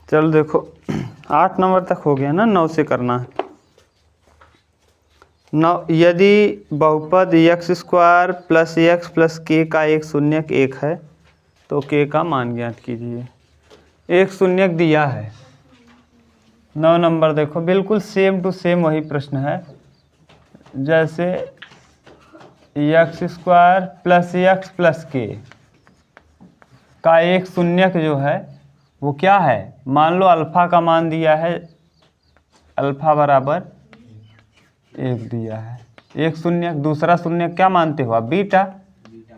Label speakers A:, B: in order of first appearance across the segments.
A: चलो देखो 8 नंबर तक हो गया ना, 9 से करना है। 9, यदि बहुपद x² plus x plus k का एक शून्यक 1 है तो k का मान ज्ञात कीजिए। एक शून्यक दिया है। 9 नंबर देखो बिल्कुल सेम टू सेम वही प्रश्न है, जैसे x² plus x plus k का एक शून्यक जो है वो क्या है, मान लो अल्फ़ा का मान दिया है, अल्फ़ा बराबर 1 दिया है। एक शून्यक, दूसरा शून्यक क्या मानते हो आप, बीटा।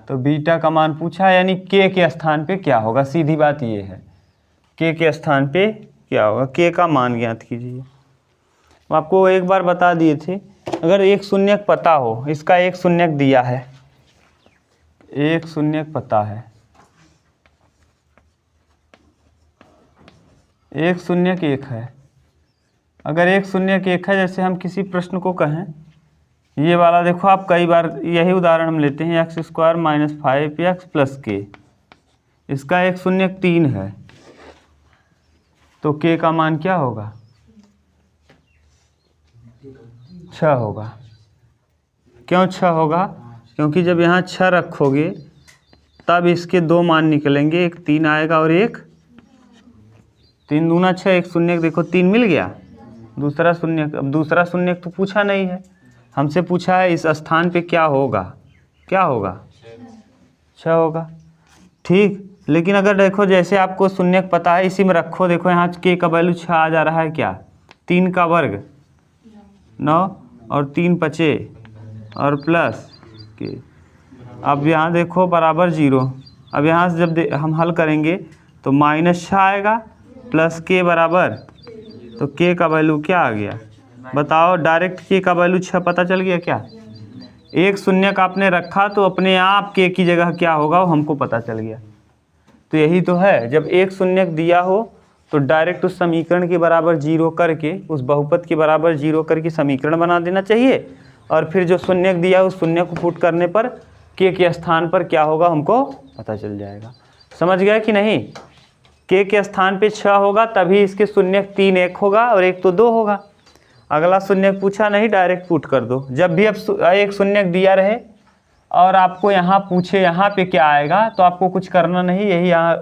A: तो बीटा का मान पूछा है, यानी k के स्थान पे क्या होगा, सीधी बात ये है k के स्थान पे क्या होगा, k का मान ज्ञात कीजिए। आपको एक बार बता दिए थे, अगर एक शून्यक पता हो, इसका एक शून्यक दिया है, एक शून्यक पता है, एक शून्यक 1 है। अगर एक शून्यक 1 है, जैसे हम किसी प्रश्न को कहें, ये वाला देखो आप कई बार यही उदाहरण हम लेते हैं, x² minus 5x plus k, इसका एक शून्यक 3 है, तो k का मान क्या होगा, 6 होगा। क्यों 6 होगा, क्योंकि जब यहाँ 6 रखोगे तब इसके 2 मान निकलेंगे, एक 3 आएगा और एक 3 दूना 6, एक शून्यक देखो 3 मिल गया, दूसरा शून्यक। अब दूसरा शून्यक तो पूछा नहीं है, हमसे पूछा है इस स्थान पे क्या होगा, क्या होगा, 6 होगा, ठीक। लेकिन अगर देखो जैसे आपको शून्यक पता है, इसी में रखो, देखो यहाँ k का वैल्यू 6 आ जा रहा है, क्या 3 का वर्ग 9 और 3 बचे और प्लस k। अब यहाँ देखो बराबर 0। अब यहाँ से जब हम हल करेंगे तो -6 आएगा प्लस k बराबर, तो k का वैल्यू क्या आ गया बताओ, डायरेक्ट k का वैल्यू 6 पता चल गया क्या। एक शून्यक आपने रखा तो अपने आप k की जगह क्या होगा वो हमको पता चल गया। तो यही तो है, जब एक शून्यक दिया हो तो डायरेक्ट उस समीकरण के बराबर 0 करके, उस बहुपद के बराबर 0 करके समीकरण बना देना चाहिए, और फिर जो शून्यक दिया उस शून्यक को पुट करने पर k के स्थान पर क्या होगा हमको पता चल जाएगा। समझ गए कि नहीं, k के स्थान पे 6 होगा तभी इसके शून्यक 3 1 होगा और 1 तो 2 होगा। अगला शून्यक पूछा नहीं, डायरेक्ट पुट कर दो। जब भी अब एक शून्यक दिया रहे और आपको यहाँ पूछे यहाँ पे क्या आएगा, तो आपको कुछ करना नहीं, यही यहाँ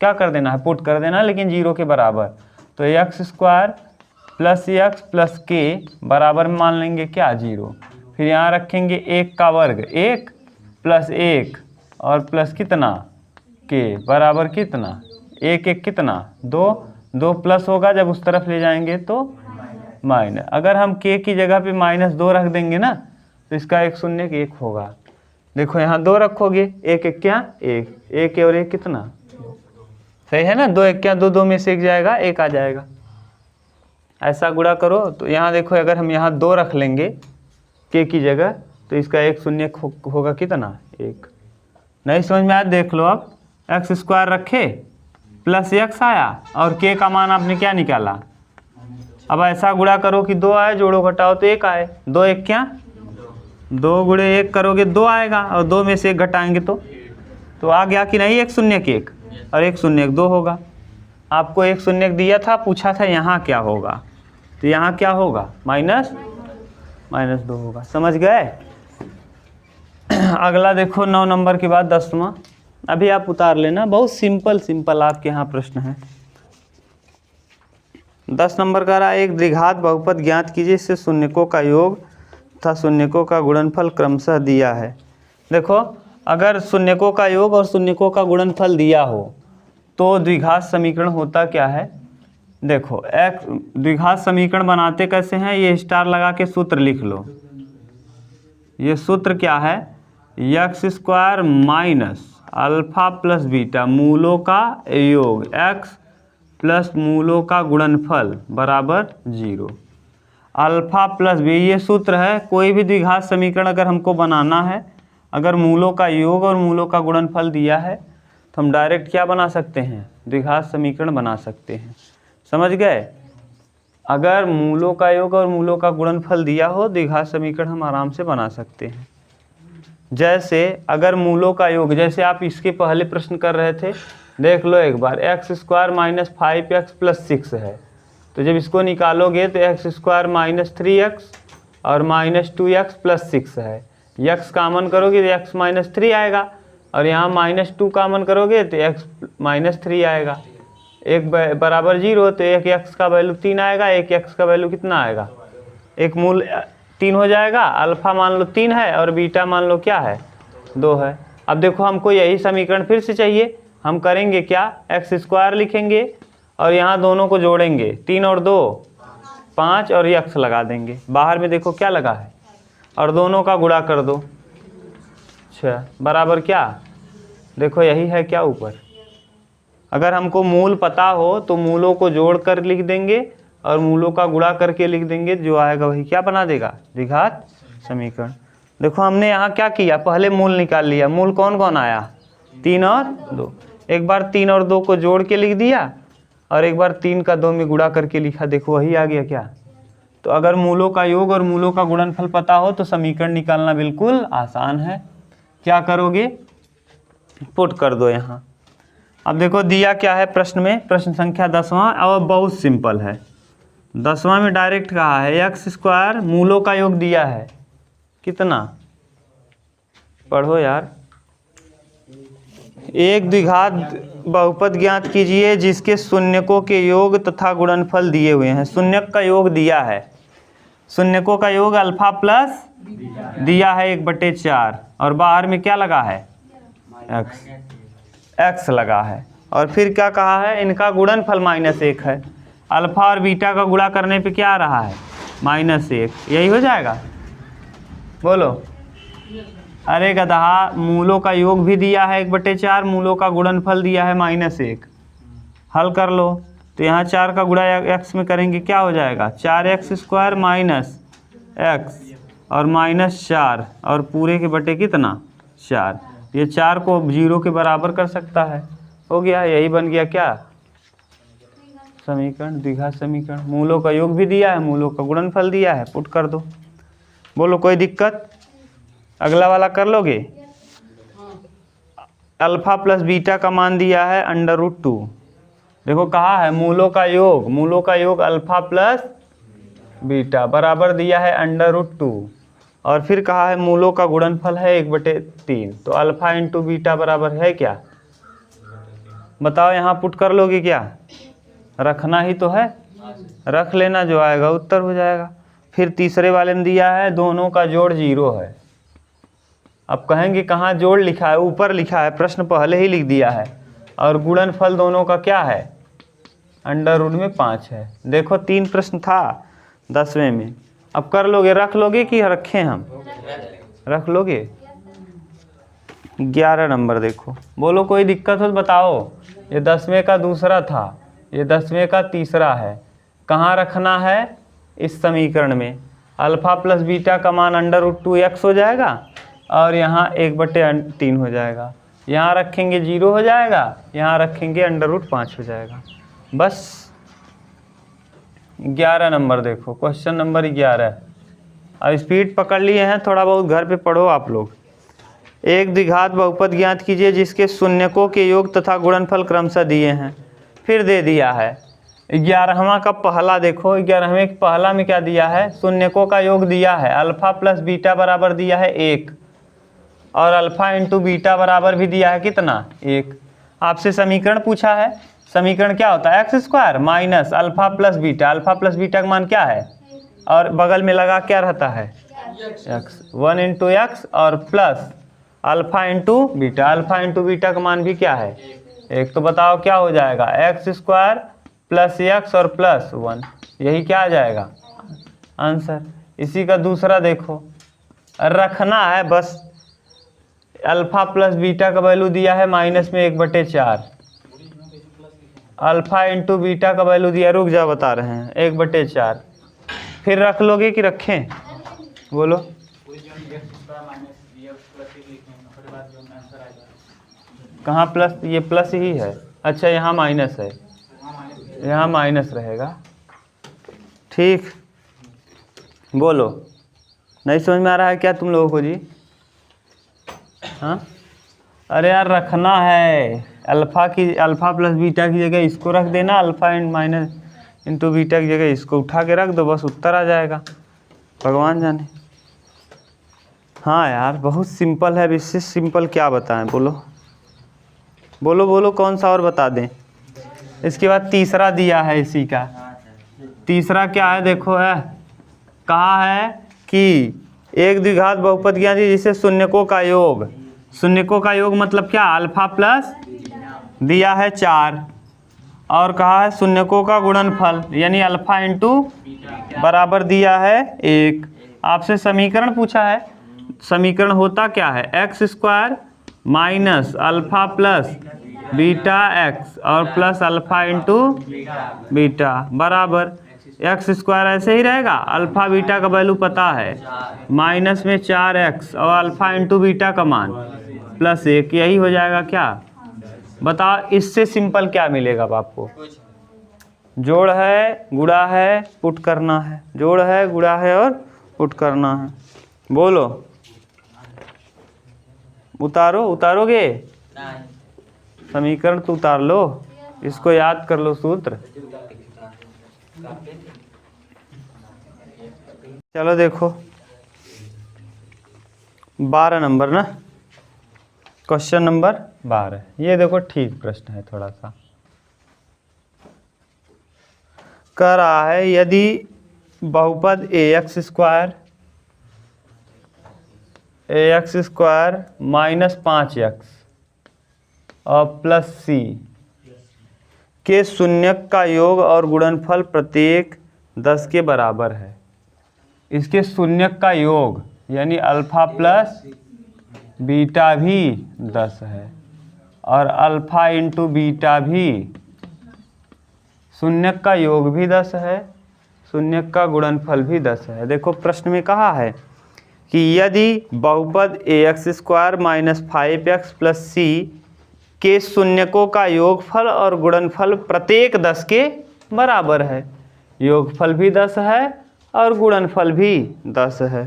A: क्या कर देना है, पुट कर देना, लेकिन 0 के बराबर। तो x² plus x plus k बराबर मान लेंगे क्या 0, फिर यहाँ रखेंगे 1 का वर्ग 1 प्लस 1 और प्लस कितना k बराबर कितना 1 1 कितना 2, 2 प्लस होगा जब उस तरफ ले जाएंगे तो माइनस। अगर हम k की जगह पे -2 रख देंगे ना तो इसका एक शून्यक 1 होगा। देखो यहाँ 2 रखोगे, 1 1 क्या 1, 1 और 1 कितना, सही है ना, 2 1 क्या 2, 2 में से 1 जाएगा 1 आ जाएगा। ऐसा गुणा करो तो यहाँ देखो अगर हम यहाँ 2 रख लेंगे k की जगह तो इसका एक शून्यक होगा कितना 1। नहीं समझ में आया, देख लो अब x² रखे प्लस x आया और k का मान आपने क्या निकाला। अब ऐसा गुणा करो कि 2 आए, जोड़ो घटाओ तो 1 आए, 2 1 क्या 2 गुणे 1 करोगे 2 आएगा और 2 में से 1 घटाएंगे तो आ गया कि नहीं, एक शून्यक 1 और एक शून्यक 2 होगा। आपको एक शून्यक दिया था, पूछा था यहाँ क्या होगा, तो यहाँ क्या होगा -2 होगा। समझ गए। अगला देखो 9 नंबर के बाद 10वां, अभी आप उतार लेना, बहुत सिंपल आपके यहाँ प्रश्न है। 10 नंबर का रहा, एक द्विघात बहुपद ज्ञात कीजिए, इससे शून्यकों का योग तथा शून्यकों का गुणनफल क्रमशः दिया है। देखो अगर शून्यकों का योग और शून्यकों का गुणनफल दिया हो तो द्विघात समीकरण होता क्या है। देखो एक द्विघात समीकरण बनाते कैसे हैं, ये स्टार लगा के सूत्र लिख लो। ये सूत्र क्या है, x² minus alpha plus beta मूलों का योग x प्लस मूलों का गुणनफल बराबर 0। अल्फा प्लस बी ये सूत्र है। कोई भी द्विघात समीकरण अगर हमको बनाना है, अगर मूलों का योग और मूलों का गुणनफल दिया है तो हम डायरेक्ट क्या बना सकते हैं, द्विघात समीकरण बना सकते हैं। समझ गए। अगर मूलों का योग और मूलों का गुणनफल दिया हो, द्विघात समीकरण हम आराम से बना सकते हैं। जैसे अगर मूलों का योग, जैसे आप इसके पहले प्रश्न कर रहे थे देख लो एक बार, x square minus 5x plus 6 है, तो जब इसको निकालोगे तो एक्स स्क्वायर माइनस 3x और माइनस 2x प्लस 6 है। x कामन करोगे तो x माइनस 3 आएगा, और यहाँ माइनस 2 कामन करोगे तो x माइनस 3 आएगा। एक बराबर 0 तो एक x का वैल्यू 3 आएगा, एक x का वैल्यू कितना आएगा, एक मूल 3 हो जाएगा। अल्फ़ा मान लो 3 है और बीटा मान लो क्या है, 2 है। अब देखो हमको यही समीकरण फिर से चाहिए, हम करेंगे क्या, एक्स स्क्वायर लिखेंगे और यहाँ दोनों को जोड़ेंगे, 3 और 2 5 और यक्स लगा देंगे। बाहर में देखो क्या लगा है, और दोनों का गुणा कर दो। अच्छा बराबर क्या, देखो यही है क्या ऊपर। अगर हमको मूल पता हो तो मूलों को जोड़ कर लिख देंगे और मूलों का गुणा करके लिख देंगे, जो आएगा वही क्या बना देगा, द्विघात समीकरण। देखो हमने यहाँ क्या किया, पहले मूल निकाल लिया। मूल कौन कौन आया, 3 और 2। एक बार 3 और 2 को जोड़ के लिख दिया और एक बार 3 का 2 में गुणा करके लिखा, देखो वही आ गया क्या। तो अगर मूलों का योग और मूलों का गुणनफल पता हो तो समीकरण निकालना बिल्कुल आसान है। क्या करोगे, पुट कर दो यहाँ। अब देखो दिया क्या है प्रश्न में, प्रश्न संख्या 10वां, और बहुत सिंपल है। 10वां में डायरेक्ट कहा है एक्स स्क्वायर, मूलों का योग दिया है कितना, पढ़ो यार। एक द्विघात बहुपद ज्ञात कीजिए जिसके शून्यकों के योग तथा गुणनफल दिए हुए हैं। शून्यक का योग दिया है, शून्यकों का योग अल्फा प्लस दिया है 1/4, और बाहर में क्या लगा है, एक्स लगा है। और फिर क्या कहा है, इनका गुणनफल -1 है। अल्फा और बीटा का गुणा करने पे क्या आ रहा है, -1, यही हो जाएगा। बोलो, अरे गधा, मूलों का योग भी दिया है 1/4, मूलों का गुणनफल दिया है -1। हल कर लो, तो यहाँ 4 का गुणा x में करेंगे क्या हो जाएगा, 4x स्क्वायर माइनस x और -4 और पूरे के बटे कितना 4। ये 4 को 0 के बराबर कर सकता है, हो गया, यही बन गया क्या समीकरण, द्विघात समीकरण। मूलों का योग भी दिया है, मूलों का गुणनफल दिया है, पुट कर दो। बोलो कोई दिक्कत, अगला वाला कर लोगे। अल्फा प्लस बीटा का मान दिया है √2। देखो कहा है मूलों का योग, मूलों का योग अल्फा प्लस बीटा बराबर दिया है √2, और फिर कहा है मूलों का गुणनफल है 1/3। तो अल्फा इंटू बीटा बराबर है क्या, बताओ। यहाँ पुट कर लोगे क्या, रखना ही तो है, रख लेना, जो आएगा उत्तर हो जाएगा। फिर तीसरे वाले में दिया है दोनों का जोड़ 0 है। अब कहेंगे कहाँ जोड़ लिखा है, ऊपर लिखा है, प्रश्न पहले ही लिख दिया है। और गुणनफल दोनों का क्या है, √5 है। देखो 3 प्रश्न था 10वें में, अब कर लोगे, रख लोगे कि रखें हम, रख लोगे। 11 नंबर देखो, बोलो कोई दिक्कत हो तो बताओ। ये 10वें का दूसरा था, ये 10वें का तीसरा है। कहाँ रखना है, इस समीकरण में। अल्फा प्लस बीटा का मान √2x हो जाएगा और यहाँ 1/3 हो जाएगा। यहाँ रखेंगे 0 हो जाएगा, यहाँ रखेंगे √5 हो जाएगा। बस 11 नंबर देखो, क्वेश्चन नंबर 11। अब स्पीड पकड़ लिए हैं, थोड़ा बहुत घर पे पढ़ो आप लोग। एक द्विघात बहुपद ज्ञात कीजिए जिसके शून्यकों के योग तथा गुणनफल क्रमशः दिए हैं। फिर दे दिया है 11वां का पहला, देखो 11वें के पहला में क्या दिया है, शून्यकों का योग दिया है अल्फा प्लस बीटा बराबर दिया है 1, और अल्फा इंटू बीटा बराबर भी दिया है कितना 1। आपसे समीकरण पूछा है, समीकरण क्या होता है, x square minus alpha plus beta, alpha plus beta का मान क्या है, और बगल में लगा क्या रहता है एक्स, 1 इंटू एक्स और plus alpha into beta, alpha into beta का मान भी क्या है 1। तो बताओ क्या हो जाएगा, एक्स स्क्वायर प्लस एक्स और प्लस 1, यही क्या आ जाएगा आंसर। इसी का दूसरा देखो, रखना है बस। अल्फा प्लस बीटा का वैल्यू दिया है -1/4, अल्फा इंटू बीटा का वैल्यू दिया, रुक जा बता रहे हैं, 1/4। फिर रख लोगे कि रखें, बोलो। कहाँ प्लस, ये प्लस ही है, अच्छा यहाँ माइनस है, यहाँ माइनस रहेगा, ठीक। बोलो, नहीं समझ में आ रहा है क्या तुम लोगों को जी, हाँ। अरे यार रखना है, अल्फ़ा प्लस बीटा की जगह इसको रख देना, alpha and minus into beta की जगह इसको उठा के रख दो, बस उत्तर आ जाएगा, भगवान जाने। हाँ यार बहुत सिंपल है, अब इससे सिंपल क्या बताएं, बोलो बोलो बोलो कौन सा और बता दें। इसके बाद तीसरा दिया है इसी का, तीसरा क्या है देखो है, कहा है कि एक द्विघात बहुपद ज्ञात है जिसे शून्यकों का योग, शून्यकों का योग मतलब क्या, अल्फ़ा प्लस दिया है 4 और कहा है शून्यकों का गुणनफल यानी अल्फ़ा इंटू बराबर दिया है 1। आपसे समीकरण पूछा है, समीकरण होता क्या है, x square minus alpha plus beta x और प्लस अल्फ़ा इंटू बीटा बराबर एक्स स्क्वायर ऐसे ही रहेगा, अल्फ़ा बीटा का वैल्यू पता है, माइनस में 4x और अल्फ़ा इंटू बीटा का मान प्लस 1, यही हो जाएगा क्या, बताओ इससे सिंपल क्या मिलेगा अब आपको। जोड़ है गुणा है पुट करना है, जोड़ है गुणा है और पुट करना है, बोलो उतारो, उतारोगे समीकरण तो उतार लो, इसको याद कर लो सूत्र। चलो देखो 12 नंबर ना, क्वेश्चन नंबर 12, ये देखो ठीक प्रश्न है थोड़ा सा। कह रहा है यदि बहुपद ax स्क्वायर माइनस 5x और प्लस c के शून्यक का योग और गुणनफल प्रत्येक 10 के बराबर है, इसके शून्यक का योग यानी अल्फ़ा प्लस बीटा भी 10 है और अल्फ़ा इंटू बीटा भी, शून्यक का योग भी 10 है, शून्यक का गुणनफल भी 10 है। देखो प्रश्न में कहा है कि यदि बहुपद ax square minus 5x plus c के शून्यकों का योगफल और गुणनफल प्रत्येक 10 के बराबर है, योगफल भी 10 है और गुणनफल भी 10 है,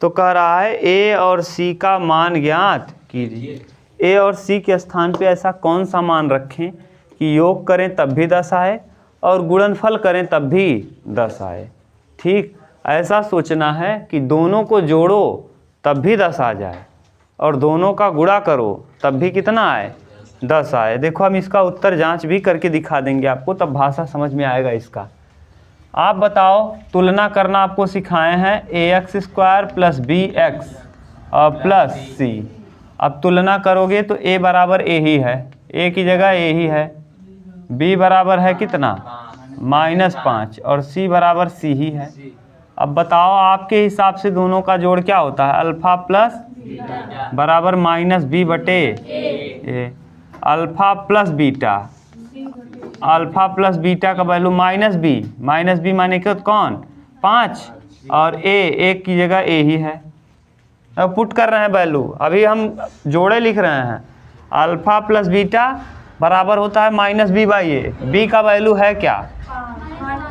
A: तो कह रहा है a और c का मान ज्ञात कीजिए। a और c के स्थान पे ऐसा कौन सा मान रखें कि योग करें तब भी 10 आए और गुणनफल करें तब भी 10 आए। ठीक ऐसा सोचना है कि दोनों को जोड़ो तब भी 10 आ जाए और दोनों का गुणा करो तब भी कितना आए, 10 आए। देखो हम इसका उत्तर जांच भी करके दिखा देंगे आपको, तब भाषा समझ में आएगा इसका। आप बताओ, तुलना करना आपको सिखाए हैं ax स्क्वायर प्लस bx और प्लस c। अब तुलना करोगे तो a बराबर a ही है, a की जगह a ही है, b बराबर है कितना -5 और c बराबर c ही है। अब बताओ आपके हिसाब से दोनों का जोड़ क्या होता है, अल्फ़ा प्लस बराबर माइनस b बटे a, alpha plus beta, alpha plus beta का वैल्यू माइनस बी माने क्यों कौन 5 और a 1 की जगह a ही है। अब पुट कर रहे हैं वैल्यू, अभी हम जोड़े लिख रहे हैं, अल्फ़ा प्लस बीटा बराबर होता है minus B by A, B का वैल्यू है क्या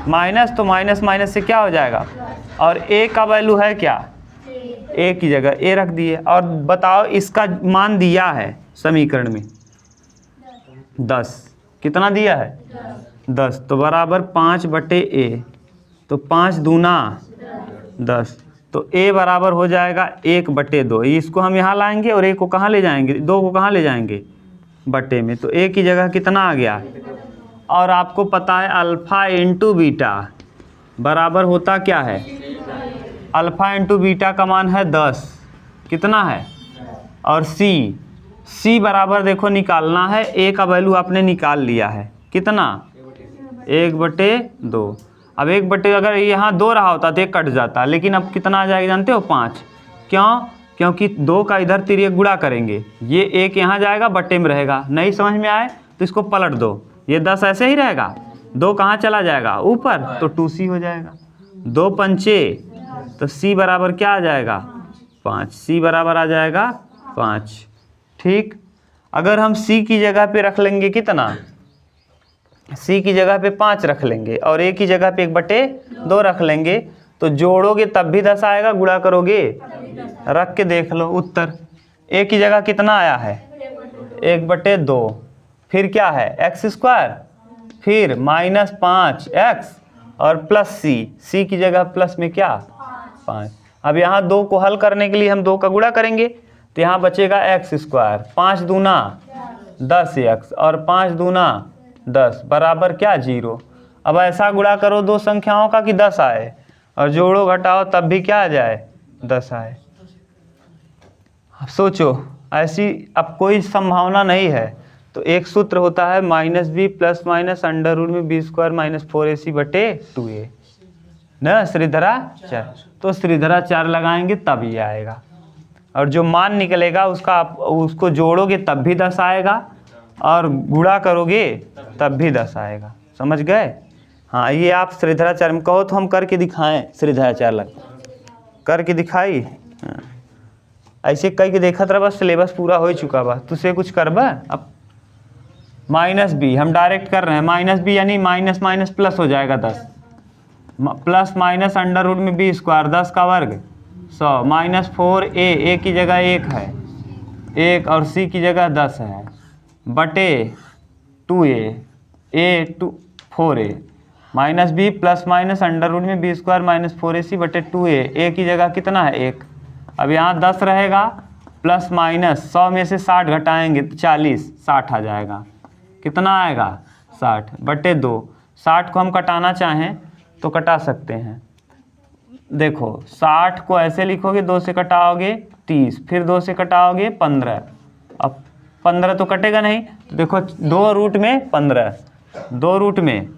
A: माइनस, तो माइनस माइनस से क्या हो जाएगा, और a का वैल्यू है क्या, a की जगह a रख दिए। और बताओ इसका मान दिया है समीकरण में 10, कितना दिया है 10, तो बराबर 5 बटे a, तो 5 दूना 10, तो a बराबर हो जाएगा 1 बटे 2। इसको हम यहाँ लाएंगे और a को कहाँ ले जाएंगे, 2 को कहाँ ले जाएंगे बटे में, तो a की जगह कितना आ गया। और आपको पता है अल्फ़ा इंटू बीटा बराबर होता क्या है, अल्फ़ा इंटू बीटा का मान है 10, कितना है, और c बराबर देखो निकालना है, a का वैल्यू आपने निकाल लिया है कितना 1 बटे 2। अब 1 बटे अगर यहाँ 2 रहा होता तो 1 कट जाता, लेकिन अब कितना आ जाएगा जानते हो 5, क्यों, क्योंकि 2 का इधर तिर्यक गुणा करेंगे, ये 1 यहाँ जाएगा बटे में रहेगा, नहीं समझ में आए तो इसको पलट दो, ये 10 ऐसे ही रहेगा, 2 कहाँ चला जाएगा ऊपर, तो 2c हो जाएगा, 2 पंचे तो c बराबर क्या आ जाएगा 5, c बराबर आ जाएगा 5। ठीक, अगर हम c की जगह पे रख लेंगे कितना, c की जगह पे 5 रख लेंगे और a की जगह पे 1 बटे 2 रख लेंगे, तो जोड़ोगे तब भी 10 आएगा, गुणा करोगे रख के देख लो उत्तर, a की जगह कितना आया है 1 बटे 2 फिर क्या है एक्स स्क्वायर, फिर -5x और प्लस सी की जगह प्लस में क्या 5। अब यहाँ 2 को हल करने के लिए हम 2 का गुणा करेंगे तो यहाँ बचेगा एक्स स्क्वायर, 5 दूना 10x और 5 दूना 10 बराबर क्या 0। अब ऐसा गुणा करो दो संख्याओं का कि 10 आए और जोड़ो घटाओ तब भी क्या आ जाए 10 आए। अब सोचो ऐसी अब कोई संभावना नहीं है तो एक सूत्र होता है -b plus minus under root में b² - 4ac बटे 2a न श्रीधराचार्य। तो श्रीधराचार्य लगाएंगे तब ये आएगा और जो मान निकलेगा उसका उसको जोड़ोगे तब भी 10 आएगा और गुणा करोगे तब भी 10 आएगा। समझ गए? हाँ ये आप श्रीधराचार्य में कहो तो हम करके दिखाएं। श्रीधराचार्य लग करके दिखाई। हाँ। ऐसे कई के देखा था बस सिलेबस पूरा हो चुका बा तुझसे कुछ करबा। अब -b हम डायरेक्ट कर रहे हैं, -b यानी माइनस माइनस प्लस हो जाएगा 10 प्लस माइनस अंडर रूट में b² 10 का वर्ग 100 -4a की जगह 1 है 1 और c की जगह 10 है बटे 2a 4a -b plus minus under root में b² - 4ac बटे 2a की जगह कितना है 1। अब यहाँ 10 रहेगा प्लस माइनस 100 में से 60 घटाएंगे तो 40 60 आ जाएगा। कितना आएगा 60 बटे 2। 60 को हम कटाना चाहें तो कटा सकते हैं। देखो 60 को ऐसे लिखोगे 2 से कटाओगे 30 फिर 2 से कटाओगे 15। अब 15 तो कटेगा नहीं तो देखो 2 रूट में 15 2 रूट में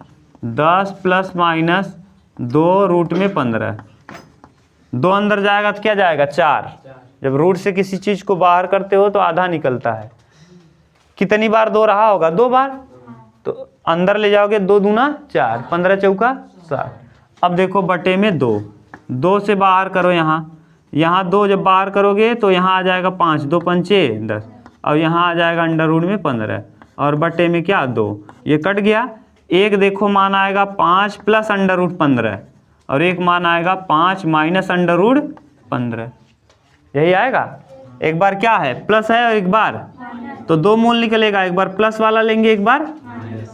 A: 10 प्लस माइनस 2 रूट में 15 2 अंदर जाएगा तो क्या जाएगा 4। जब रूट से किसी चीज़ को बाहर करते हो तो आधा निकलता है। कितनी बार 2 रहा होगा 2 बार तो अंदर ले जाओगे 2 दूना 4 15 चौका 60। अब देखो बटे में 2 से बाहर करो यहाँ 2 जब बाहर करोगे तो यहाँ आ जाएगा 5 2 पंचे 10 और यहाँ आ जाएगा अंडर रूट में 15 और बटे में क्या 2 ये कट गया। एक देखो मान आएगा 5 प्लस अंडर रूट 15 और एक मान आएगा 5 माइनस अंडर रूट 15 यही आएगा। एक बार क्या है प्लस है और एक बार तो 2 मूल निकलेगा। एक बार प्लस वाला लेंगे एक बार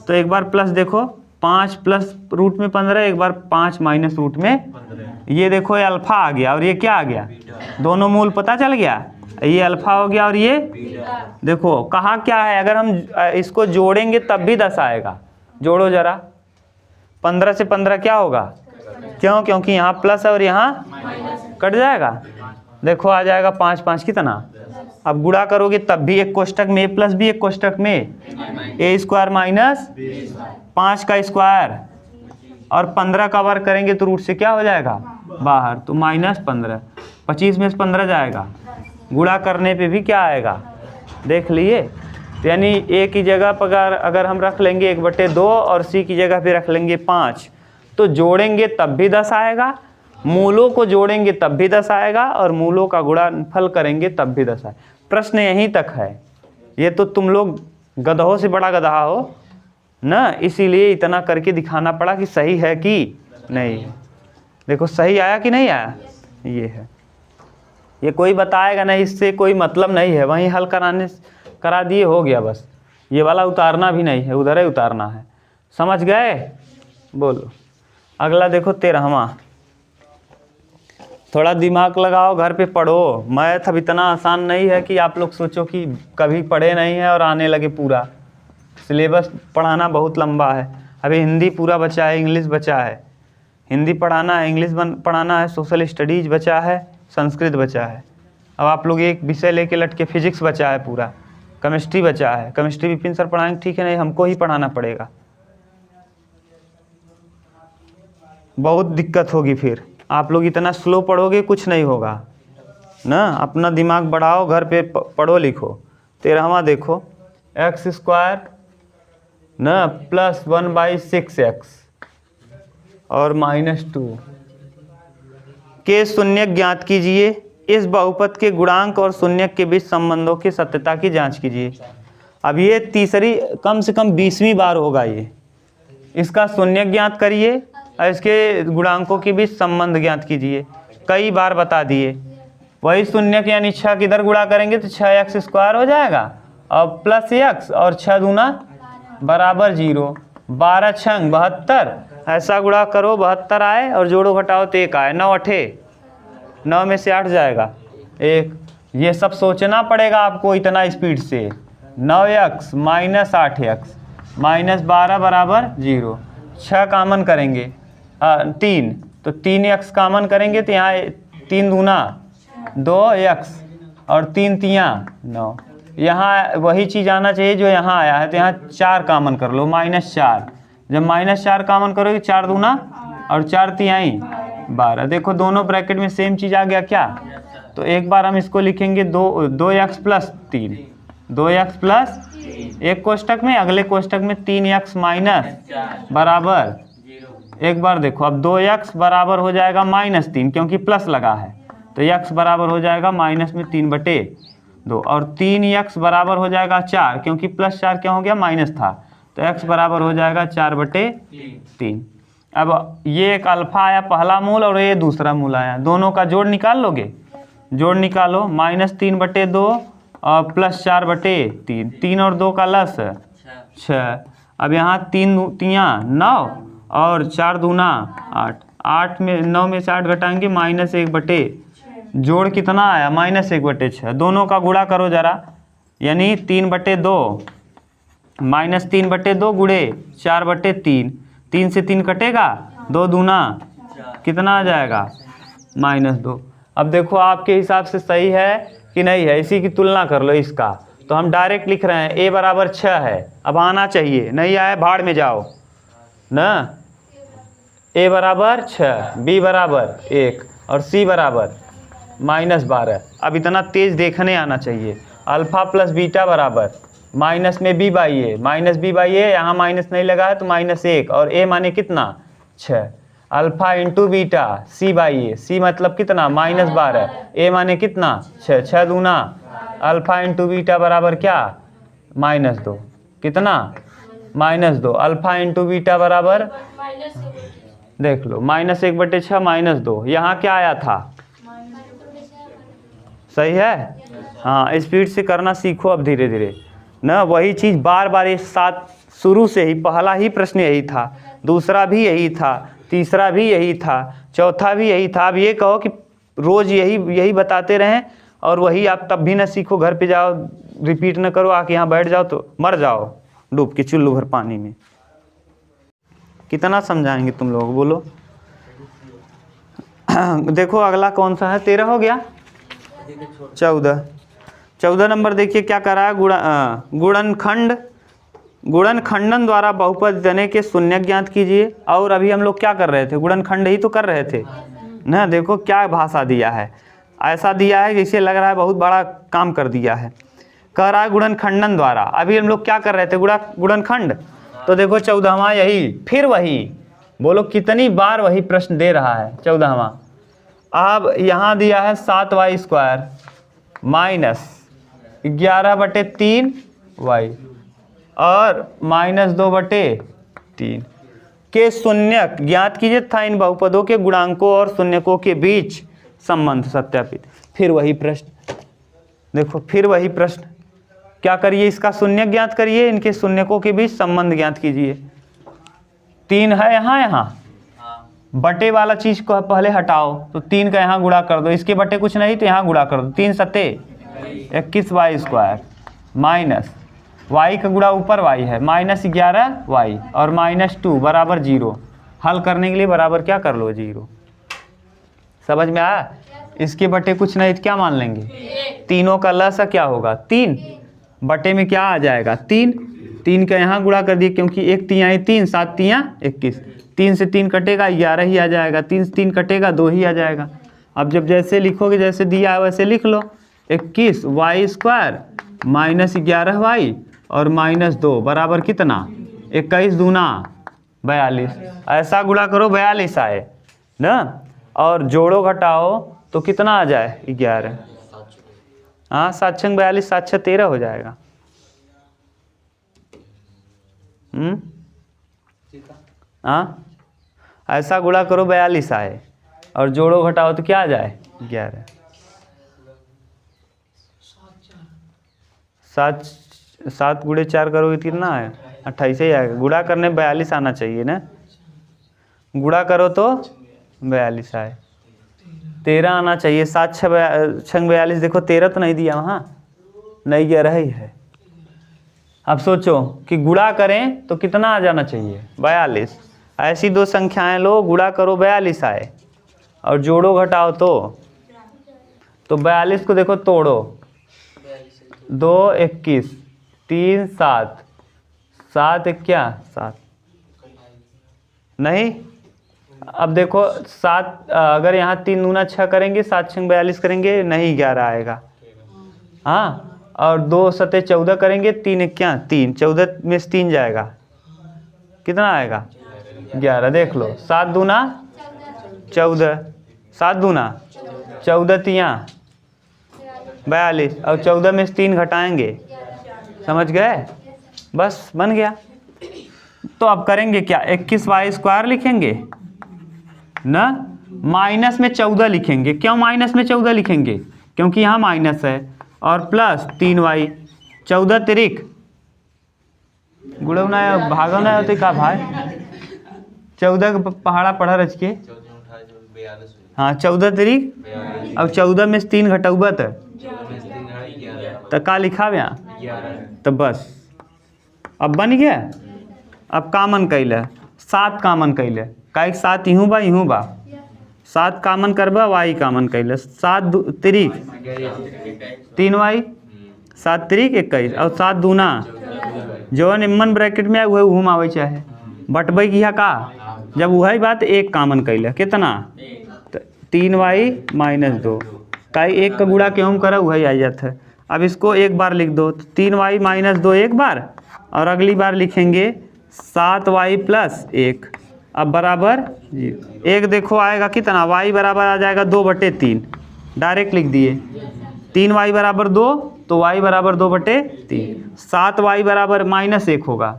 A: तो एक बार प्लस देखो 5 प्लस रूट में 15 एक बार 5 माइनस रूट में ये देखो ये अल्फा आ गया और ये क्या आ गया दोनों मूल पता चल गया। ये अल्फा हो गया और ये देखो कहाँ क्या है। अगर हम इसको जोड़ेंगे तब भी 10 आएगा। जोड़ो जरा 15 से 15 क्या होगा क्यों क्योंकि यहाँ प्लस है और यहाँ कट जाएगा। देखो आ जाएगा 5 5 कितना। अब गुणा करोगे तब भी एक कोष्टक में a प्लस b एक कोष्टक में a² माइनस 5 का स्क्वायर और 15 का वर्ग करेंगे तो रूट से क्या हो जाएगा बाहर तो -15 25 में से 15 जाएगा। गुणा करने पे भी क्या आएगा देख लिए। तो यानी a की जगह पर अगर हम रख लेंगे 1/2 और c की जगह पे रख लेंगे 5 तो जोड़ेंगे तब भी 10 आएगा। मूलों को जोड़ेंगे तब भी 10 आएगा और मूलों का गुणनफल करेंगे तब भी 10 आएगा। प्रश्न यहीं तक है। ये तो तुम लोग गधों से बड़ा गधा हो ना, इसीलिए इतना करके दिखाना पड़ा कि सही है कि नहीं। देखो सही आया कि नहीं आया। ये है ये कोई बताएगा नहीं, इससे कोई मतलब नहीं है। वहीं हल करा दिए हो गया बस। ये वाला उतारना भी नहीं है, उधर ही उतारना है। समझ गए? बोलो अगला देखो 13वां। थोड़ा दिमाग लगाओ, घर पे पढ़ो। मैथ अब इतना आसान नहीं है कि आप लोग सोचो कि कभी पढ़े नहीं है और आने लगे पूरा। सिलेबस पढ़ाना बहुत लंबा है। अभी हिंदी पूरा बचा है, इंग्लिश बचा है। हिंदी पढ़ाना है, इंग्लिश पढ़ाना है, सोशल स्टडीज़ बचा है, संस्कृत बचा है। अब आप लोग एक विषय लेके लटके, फिजिक्स बचा है पूरा, केमिस्ट्री बचा है। केमिस्ट्री विपिन सर पढ़ाएंगे ठीक है, नहीं हमको ही पढ़ाना पड़ेगा। बहुत दिक्कत होगी फिर। आप लोग इतना स्लो पढ़ोगे कुछ नहीं होगा ना। अपना दिमाग बढ़ाओ, घर पे पढ़ो लिखो। 13वां देखो x² ना प्लस 1/6x और -2 के शून्यक ज्ञात कीजिए। इस बहुपद के गुणांक और शून्यक के बीच संबंधों की सत्यता की जांच कीजिए। अब ये तीसरी कम से कम 20वीं बार होगा ये। इसका शून्यक ज्ञात करिए और इसके गुणांकों के बीच संबंध ज्ञात कीजिए। कई बार बता दिए। वही शून्यक यानी 6 किधर गुणा करेंगे तो 6x² हो जाएगा और प्लस x और 6 दूना बराबर 0, 12 छंग 72, ऐसा गुणा करो 72 आए और जोड़ो घटाओ तो 1 आए, 9 अठे 9 में से 8 जाएगा 1। ये सब सोचना पड़ेगा आपको इतना स्पीड से। 9x माइनस 8x माइनस 12 बराबर 0। 6 कामन करेंगे 3, तो 3x कामन करेंगे तो यहाँ 3 दूना 2x और 3 तियाँ 9। यहाँ वही चीज़ आना चाहिए जो यहाँ आया है, तो यहाँ 4 कामन कर लो -4। जब -4 कामन करोगे 4 दूना और 4 तिहाई 12। देखो दोनों ब्रैकेट में सेम चीज़ आ गया क्या? तो एक बार हम इसको लिखेंगे 2x प्लस 3, 2x प्लस एक कोष्टक में, अगले कोष्टक में 3x माइनस बराबर। एक बार देखो अब 2x बराबर हो जाएगा -3 क्योंकि प्लस लगा है, तो x बराबर हो जाएगा -3/2 और 3x बराबर हो जाएगा 4 क्योंकि +4 क्या हो गया माइनस था, तो x बराबर हो जाएगा 4/3। अब ये एक अल्फा आया पहला मूल और ये दूसरा मूल आया, दोनों का जोड़ निकाल लोगे? जोड़ निकालो, -3/2 और +4/3, 3 और 2 का लस 6। अब यहाँ 3 तियाँ 9 और 4 दूना 8, 8 में 9 में से 8 घटाएंगे -1/, जोड़ कितना आया -1/6। दोनों का गुणा करो जरा, यानी 3/2 -3/2 गुणे 4/3, 3 से 3 कटेगा, 2 दूना कितना आ जाएगा -2। अब देखो आपके हिसाब से सही है कि नहीं है, इसी की तुलना कर लो इसका। तो हम डायरेक्ट लिख रहे हैं a बराबर 6 है, अब आना चाहिए, नहीं आया भाड़ में जाओ ना। a बराबर 6, b बराबर 1 और c बराबर -12। अब इतना तेज देखने आना चाहिए। अल्फा प्लस बीटा बराबर माइनस में b/a, -b/a, यहाँ माइनस नहीं लगा है तो -1 और a माने कितना 6। Alpha into beta c/a, c मतलब कितना -12, a माने कितना 6, 6 दूना अल्फा इंटू बीटा बराबर क्या -2, कितना -2। अल्फा इंटू बीटा बराबर देख लो -1/6 -2। यहाँ क्या आया था? सही है। हाँ स्पीड से करना सीखो अब धीरे धीरे ना, वही चीज़ बार बार ये साथ शुरू से ही पहला ही प्रश्न यही था, दूसरा भी यही था, तीसरा भी यही था, चौथा भी यही था। अब ये कहो कि रोज़ यही बताते रहें और वही आप तब भी ना सीखो, घर पे जाओ रिपीट ना करो, आके यहाँ बैठ जाओ तो मर जाओ डूब के चुल्लू भर पानी में। कितना समझाएंगे तुम लोग बोलो? देखो अगला कौन सा है? 13 हो गया, 14 नंबर देखिए क्या करा है। गुणनखंडन द्वारा बहुपद देने के शून्य ज्ञात कीजिए। और अभी हम लोग क्या कर रहे थे? गुणनखंड ही तो कर रहे थे ना। देखो क्या भाषा दिया है, ऐसा दिया है जैसे लग रहा है बहुत बड़ा काम कर दिया है। कह रहा है गुणनखंडन द्वारा, अभी हम लोग क्या कर रहे थे? गुणनखंड। तो देखो 14वां यही, फिर वही, बोलो कितनी बार वही प्रश्न दे रहा है 14वां। अब यहाँ दिया है 7y² माइनस 11/3y और -2/3 के शून्यक ज्ञात कीजिए तथा इन बहुपदों के गुणांकों और शून्यकों के बीच संबंध सत्यापित। फिर वही प्रश्न, देखो फिर वही प्रश्न, क्या करिए? इसका शून्यक ज्ञात करिए, इनके शून्यकों के बीच संबंध ज्ञात कीजिए। 3 है यहाँ बटे वाला चीज़ को पहले हटाओ, तो 3 का यहाँ गुणा कर दो, इसके बटे कुछ नहीं तो यहाँ गुणा कर दो। 3 सत्ते 21y² माइनस y का गुणा ऊपर y है -11y और -2 बराबर 0। हल करने के लिए बराबर क्या कर लो 0। समझ में आया? इसके बटे कुछ नहीं तो क्या मान लेंगे? तीनों का लसा क्या होगा? 3 बटे में क्या आ जाएगा? 3 का यहाँ गुणा कर दिए क्योंकि 1 तिहाई 3, 7 तियाँ 21, 3 से 3 कटेगा 11 ही आ जाएगा, 3 से 3 कटेगा 2 ही आ जाएगा। अब जब जैसे लिखोगे जैसे दिया है वैसे लिख लो। 21y² -11y और -2 बराबर कितना? 21 दूना 42, ऐसा गुणा करो 42 आए ना। और जोड़ो घटाओ तो कितना आ जाए? 11। हाँ 7 छंग 42, 7 छः 13 हो जाएगा। हाँ ऐसा गुणा करो 42 आए और जोड़ो घटाओ तो क्या आ जाए? 11। 7 गुणे 4 करोगे कितना है? 28 ही आएगा। गुणा करने 42 आना चाहिए ना, गुणा करो तो 42 आए। 13 आना चाहिए। 7 6 42, देखो 13 तो नहीं दिया वहाँ, नहीं 11 ही है। अब सोचो कि गुणा करें तो कितना आ जाना चाहिए, 42। ऐसी दो संख्याएं लो, गुणा करो 42 आए, और जोड़ो घटाओ तो 42 को देखो तोड़ो, 2 21, 3 7, 7 1 क्या 7 नहीं। अब देखो 7, अगर यहाँ 3 दूना 6 करेंगे, 7 6 42 करेंगे, नहीं 11 आएगा। हाँ, और 2 7 14 करेंगे, 3 1 क्या 3, 14 में से 3 जाएगा, कितना आएगा 11। देख लो 7 दूना 14, 7 दूना 14 तियाँ 42, और 14 में से 3 घटाएंगे, समझ गए, बस बन गया। तो अब करेंगे क्या, 21y² लिखेंगे ना, माइनस में 14 लिखेंगे। क्यों माइनस में 14 लिखेंगे, क्योंकि यहाँ माइनस है, और प्लस 3y, 14 तिरिक गुणना भागना होते का भाई, 14 का पहाड़ा पढ़ा रच के, हाँ 14 तिरिक, अब 14 में से 3 घटौबा तो का लिखा यहाँ, तो बस अब बन गया। अब कामन कैले 7 कामन कैले, का 7 यूँ बा 7 कामन करबा, y कामन कैले, 7 तिरिक 3y, 7 तिरिक 21, और 7 दूना जो निम्न ब्रैकेट में वही घूम आवे चाहे बटबै की है का, जब वही बात 1 कामन कैले, कितना 3y - 2, का 1 का गुणा क्यों करा वही आ जाता है। अब इसको एक बार लिख दो, तो 3y - 2 एक बार, और अगली बार लिखेंगे 7y + 1, अब बराबर 1। देखो आएगा कितना, y बराबर आ जाएगा 2/3, डायरेक्ट लिख दिए। 3y = 2, तो y = 2/3। 7y = -1 होगा,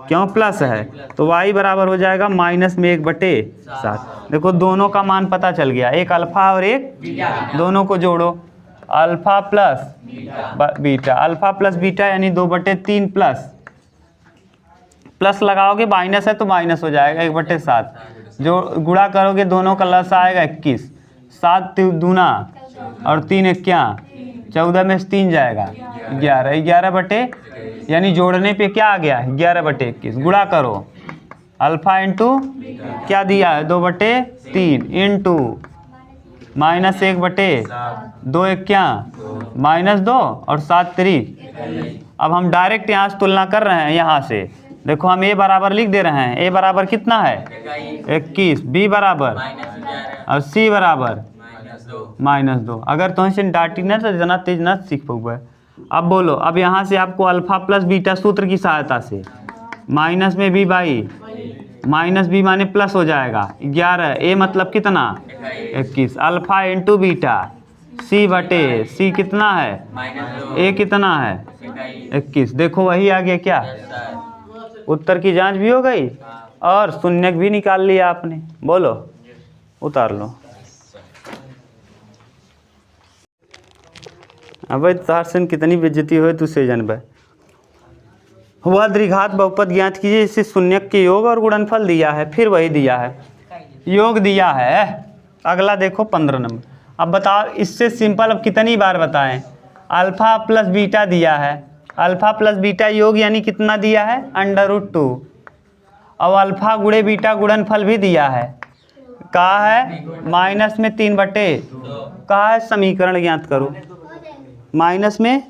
A: क्यों प्लस है, तो y बराबर हो जाएगा -1/7। देखो दोनों का मान पता चल गया, एक अल्फा और एक दोनों को जोड़ो, अल्फा + बीटा, अल्फा + बीटा यानी 2/3 प्लस लगाओगे, माइनस है तो माइनस हो जाएगा 1/7, जो गुणा करोगे दोनों का लस आएगा 21, 7 दूना और 3 1 क्या 14 में से 3 जाएगा 11, 11 बटे यानी जोड़ने पे क्या आ गया 11/21। गुणा करो, अल्फा इंटू क्या दिया है 2/3 इंटू -1/2 1 क्या -2 और 7 3। अब हम डायरेक्ट यहाँ से तुलना कर रहे हैं, यहाँ से देखो हम a बराबर लिख दे रहे हैं, a बराबर कितना है 21, b बराबर और c बराबर -2। अगर तो से डाटी ना तो इतना तेज ना सीख पाऊँ। अब बोलो, अब यहाँ से आपको अल्फा + बीटा सूत्र की सहायता से माइनस में b माइनस b माने प्लस हो जाएगा 11, a मतलब कितना 21, अल्फा इंटू बीटा c कितना है a कितना है 21। देखो वही आ गया, क्या उत्तर की जांच भी हो गई और शून्यक भी निकाल लिया आपने। बोलो उतार लो। अब तार से कितनी बेइज्जती हो तुझसे जानबे। वह द्विघात बहुपद ज्ञात कीजिए जिससे शून्यक के योग और गुणनफल दिया है, फिर वही दिया है योग दिया है। अगला देखो 15 नंबर। अब बताओ इससे सिंपल अब कितनी बार बताएं, अल्फा + बीटा दिया है, अल्फा + बीटा योग यानी कितना दिया है √2, और अल्फा गुणे बीटा गुणनफल भी दिया है, कहा है माइनस में 3/2, कहा है समीकरण ज्ञात करो, माइनस में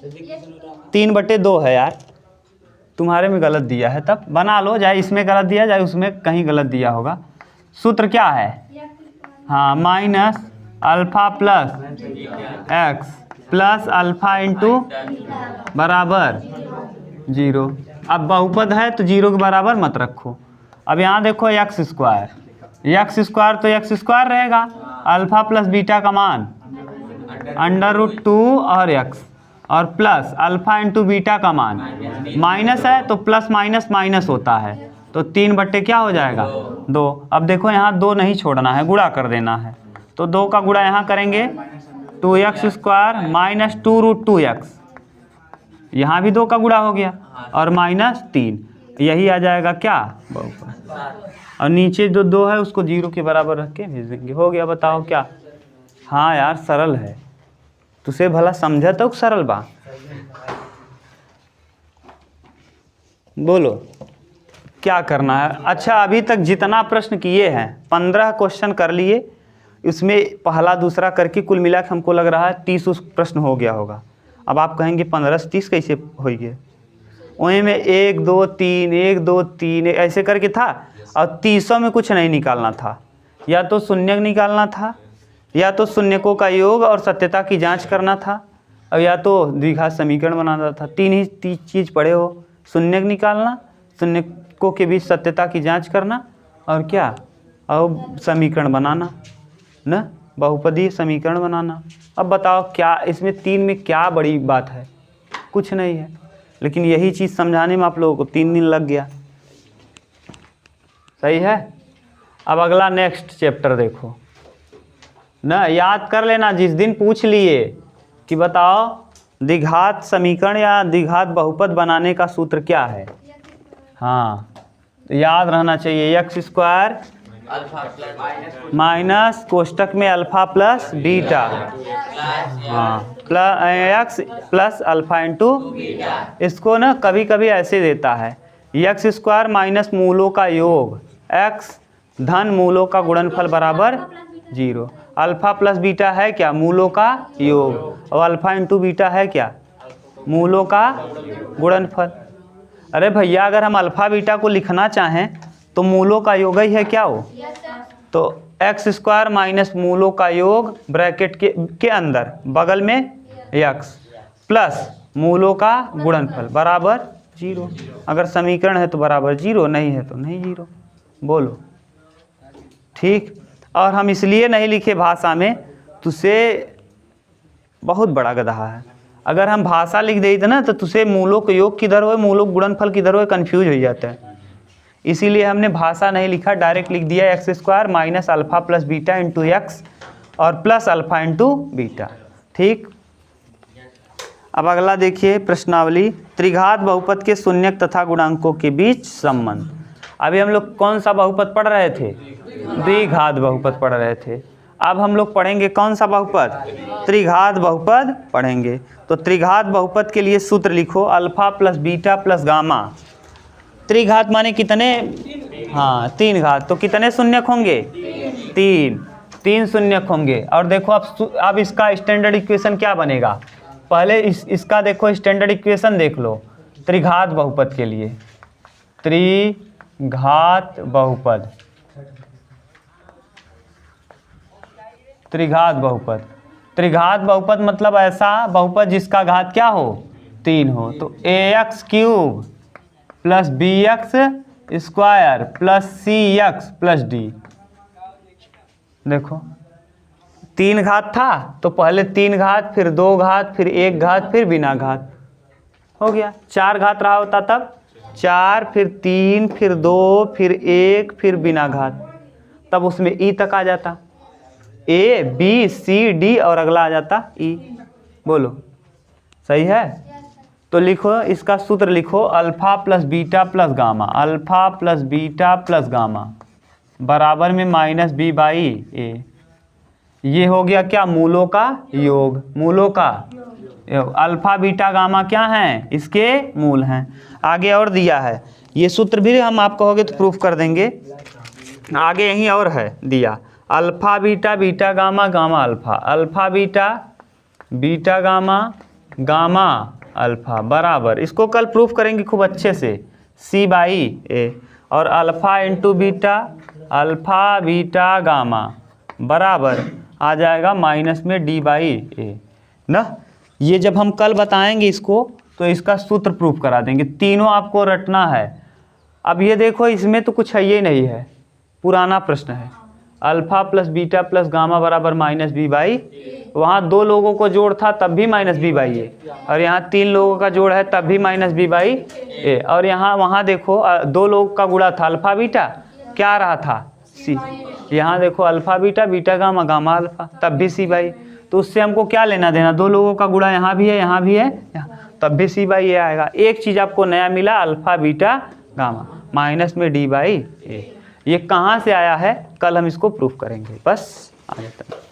A: 3/2 है यार, तुम्हारे में गलत दिया है, तब बना लो, चाहे इसमें गलत दिया जाए उसमें कहीं गलत दिया होगा। सूत्र क्या है, हाँ minus alpha + x plus alpha into बराबर 0। अब बहुपद है तो 0 के बराबर मत रखो। अब यहाँ देखो x² तो x² रहेगा, अल्फा + बीटा का मान √2 और x, और प्लस अल्फा इंटू बीटा का मान माइनस है तो प्लस माइनस माइनस होता है, तो 3 क्या हो जाएगा 2। अब देखो यहाँ 2 नहीं छोड़ना है, गुणा कर देना है, तो 2 का गुणा यहाँ करेंगे 2x² -2 √2x, यहाँ भी 2 का गुणा हो गया और -3। यही आ जाएगा क्या बहुपद, और नीचे जो 2 है उसको 0 के बराबर रख के भेज देंगे। हो गया, बताओ क्या। हाँ यार सरल है, तुसे भला समझा तो सरल बा। बोलो क्या करना है। अच्छा अभी तक जितना प्रश्न किए हैं 15 क्वेश्चन कर लिए, उसमें पहला दूसरा करके कुल मिला के हमको लग रहा है 30 प्रश्न हो गया होगा। अब आप कहेंगे 15 से 30 कैसे हो गए, वहीं में 1 2 3 1 2 3 ऐसे करके था, और 30 में कुछ नहीं निकालना था, या तो शून्य निकालना था, या तो शून्यकों का योग और सत्यता की जांच करना था, और या तो द्विघात समीकरण बनाना था। 3 ही चीज़ पढ़े हो, शून्य निकालना, शून्यकों के बीच सत्यता की जांच करना, और क्या, और समीकरण बनाना ना, बहुपदीय समीकरण बनाना। अब बताओ क्या इसमें 3 में क्या बड़ी बात है, कुछ नहीं है, लेकिन यही चीज़ समझाने में आप लोगों को 3 दिन लग गया। सही है। अब अगला नेक्स्ट चैप्टर देखो ना, याद कर लेना, जिस दिन पूछ लिए कि बताओ द्विघात समीकरण या द्विघात बहुपद बनाने का सूत्र क्या है, हाँ तो याद रहना चाहिए x² माइनस कोष्टक में अल्फा प्लस बीटा, हाँ plus x plus alpha into, इसको ना कभी कभी ऐसे देता है x² माइनस मूलों का योग x धन मूलों का गुणनफल बराबर 0। अल्फा प्लस बीटा है क्या, मूलों का योग, और अल्फा इंटू बीटा है क्या, मूलों का गुणनफल। अरे भैया अगर हम अल्फा बीटा को लिखना चाहें तो मूलों का योग ही है क्या वो, तो x² माइनस मूलों का योग ब्रैकेट के अंदर बगल में x प्लस मूलों का गुणनफल बराबर 0। अगर समीकरण है तो बराबर 0, नहीं है तो नहीं 0। बोलो ठीक। और हम इसलिए नहीं लिखे भाषा में, तुझसे बहुत बड़ा गधा है। अगर हम भाषा लिख देते ना तो तुझसे मूलों के योग किधर हो, मूलों गुणनफल किधर हो, कंफ्यूज हो जाता है। इसीलिए हमने भाषा नहीं लिखा, डायरेक्ट लिख दिया x² minus alpha plus beta into x और प्लस अल्फा इंटू बीटा। ठीक। अब अगला देखिए प्रश्नावली, त्रिघात बहुपद के शून्यक तथा गुणांकों के बीच संबंध। अभी हम लोग कौन सा बहुपद पढ़ रहे थे, द्विघात बहुपद पढ़ रहे थे। अब हम लोग पढ़ेंगे कौन सा बहुपद, त्रिघात बहुपद पढ़ेंगे। तो त्रिघात बहुपद के लिए सूत्र लिखो, alpha plus beta plus gamma. त्रिघात माने कितने, हाँ 3 घात, तो कितने शून्यक होंगे, 3 शून्यक होंगे। और देखो अब इसका स्टैंडर्ड इक्वेशन क्या बनेगा, पहले इसका देखो स्टैंडर्ड इक्वेशन देख लो त्रिघात बहुपद के लिए। त्रिघात बहुपद, त्रिघात बहुपद, त्रिघात बहुपद मतलब ऐसा बहुपद जिसका घात क्या हो, 3 हो। तो ax³ plus bx² plus cx plus d। देखो 3 घात था तो पहले 3 घात, फिर 2 घात, फिर 1 घात, फिर बिना घात, हो गया। 4 घात रहा होता तब 4, फिर 3, फिर 2, फिर 1, फिर बिना घात, तब उसमें ई तक आ जाता, ए बी सी डी और अगला आ जाता ई। बोलो सही है। तो लिखो इसका सूत्र लिखो, alpha plus beta plus gamma, alpha plus beta plus gamma बराबर में माइनस बी बाई ए। ये हो गया क्या, मूलों का योग, मूलों का योग। अल्फा बीटा गामा क्या हैं, इसके मूल हैं। आगे और दिया है, ये सूत्र भी हम आप कहोगे तो प्रूफ कर देंगे। आगे यहीं और है दिया, alpha beta beta gamma gamma alpha, alpha beta beta gamma gamma alpha बराबर, इसको कल प्रूफ करेंगे खूब अच्छे से, सी बाई ए। और alpha into beta alpha beta gamma बराबर आ जाएगा माइनस में डी बाई ए ना। ये जब हम कल बताएंगे इसको तो इसका सूत्र प्रूफ करा देंगे, तीनों आपको रटना है। अब ये देखो इसमें तो कुछ है ये नहीं है, पुराना प्रश्न है। Alpha plus beta plus gamma बराबर माइनस बी बाई, वहाँ 2 लोगों को जोड़ था तब भी माइनस बी बाई ए, और यहाँ 3 लोगों का जोड़ है तब भी माइनस बी बाई ए। और यहाँ वहाँ देखो 2 लोगों का गुणा था अल्फा बीटा, क्या रहा था सी। यहाँ देखो alpha beta beta gamma gamma alpha, तब भी सी बाई। तो उससे हमको क्या लेना देना, 2 लोगों का गुणा यहाँ भी है यहाँ भी है, तब भी सी बाई ए आएगा। एक चीज़ आपको नया मिला, अल्फा बीटा गामा माइनस में डी बाई ए। ये कहाँ से आया है, कल हम इसको प्रूफ करेंगे। बस आ जाता है।